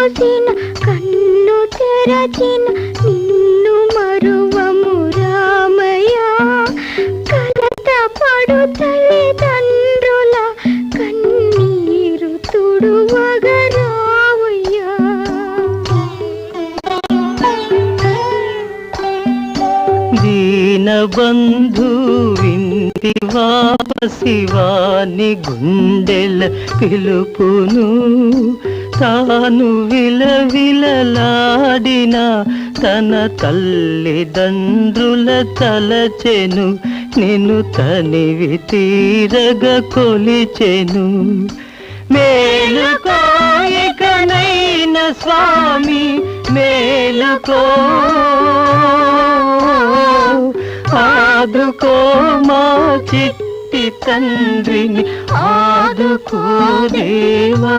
మూసిన కన్ను తెరచిన నిన్ను మరువము రామయ్య. కలత పడు తల్లిదండ్రుల కన్నీరు తుడువగరావయ్యా. దీనబంధు వింటివా శివాని గుండెల పిలుపును. తాను విలవిలలాడిన తన తల్లిదండ్రుల తలచెను. నిన్ను తనివి తీరగ కొలిచెను. మేలుకో ఇకనైన స్వామి మేలుకో. ఆదుకో మా చిట్టి తండ్రిని ఆదుకో దేవా.